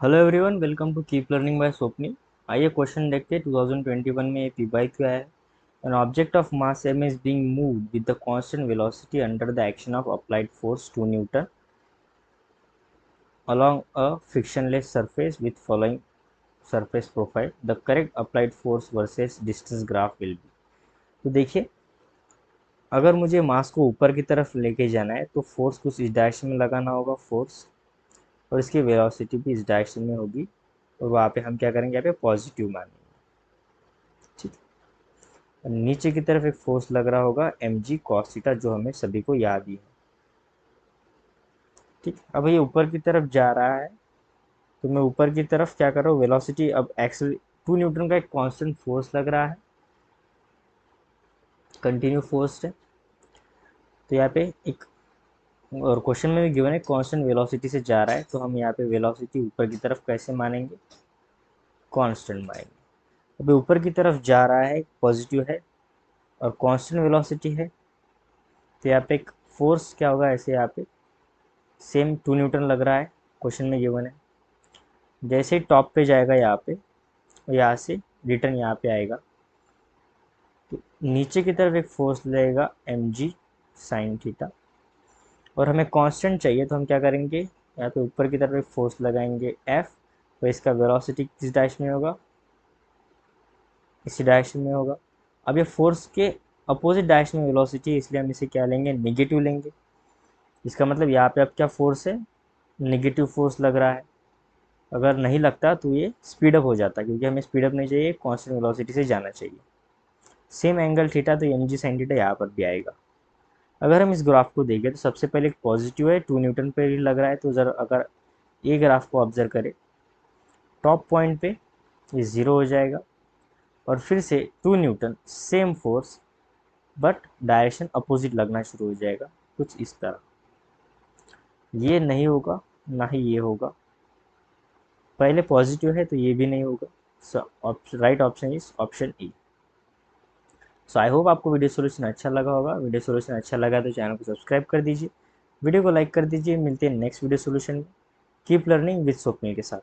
Hello everyone, welcome to keep learning by Swapni. आइए question देखते हैं। 2021 में ये पीवाईक्यू आया है। An object of mass m is being moved with the constant velocity under the action of applied force 2 Newton along a frictionless surface with following surface profile. The correct applied force versus distance graph will be। तो देखिए, अगर मुझे मास को ऊपर की तरफ लेके जाना है तो फोर्स कुछ इस डायरेक्शन में लगाना होगा फोर्स, और इसकी वेलोसिटी भी इस डायरेक्शन में होगी। और वहाँ पे हम क्या करेंगे, यहाँ पे पॉजिटिव मानेंगे। ठीक है। नीचे की तरफ एक फोर्स लग रहा होगा एम जी कॉस थीटा, जो हमें सभी को याद ही है। ठीक, अब ये ऊपर की तरफ जा रहा है तो मैं ऊपर की तरफ क्या कर रहा हूँ, वेलोसिटी अब एक्सल 2 न्यूटन का एक कांस्टेंट फोर्स लग रहा है, कंटिन्यू फोर्स है। तो यहाँ पे एक, और क्वेश्चन में भी गिवन है कांस्टेंट वेलोसिटी से जा रहा है, तो हम यहाँ पे वेलोसिटी ऊपर की तरफ कैसे मानेंगे, कांस्टेंट मानेंगे। अभी ऊपर की तरफ जा रहा है, पॉजिटिव है और कांस्टेंट वेलोसिटी है, तो यहाँ पे एक फोर्स क्या होगा, ऐसे यहाँ पे सेम 2 न्यूटन लग रहा है, क्वेश्चन में गिवन है। जैसे ही टॉप पे जाएगा यहाँ पे, और यहाँ से रिटर्न यहाँ पे आएगा, तो नीचे की तरफ एक फोर्स लगेगा एम जी साइन थीटा। और हमें कांस्टेंट चाहिए, तो हम क्या करेंगे, यहाँ पे ऊपर की तरफ एक फोर्स लगाएंगे एफ, तो इसका वेलोसिटी किस डायरेक्शन में होगा, इसी डायरेक्शन में होगा। अब ये फोर्स के अपोजिट डायरेक्शन में वेलोसिटी है, इसलिए हम इसे क्या लेंगे, निगेटिव लेंगे। इसका मतलब यहाँ पे अब क्या फोर्स है, निगेटिव फोर्स लग रहा है। अगर नहीं लगता तो ये स्पीड अप हो जाता, क्योंकि हमें स्पीड अप नहीं चाहिए, कांस्टेंट वेलोसिटी से जाना चाहिए। सेम एंगल थीटा, तो एम जी साइन थीटा यहाँ पर भी आएगा। अगर हम इस ग्राफ को देखें तो सबसे पहले एक पॉजिटिव है, 2 न्यूटन पे ही लग रहा है, तो जरा अगर ये ग्राफ को ऑब्जर्व करें, टॉप पॉइंट पे ये ज़ीरो हो जाएगा, और फिर से 2 Newton same force, but direction opposite लगना शुरू हो जाएगा, कुछ इस तरह। ये नहीं होगा, ना ही ये होगा। पहले पॉजिटिव है तो ये भी नहीं होगा। So right option is option E. So I hope आपको वीडियो सोल्यूशन अच्छा लगा होगा। वीडियो सोल्यूशन अच्छा लगा तो चैनल को सब्सक्राइब कर दीजिए, वीडियो को लाइक कर दीजिए। मिलते हैं नेक्स्ट वीडियो सोल्यूशन में। कीप लर्निंग विद स्वप्निल के साथ।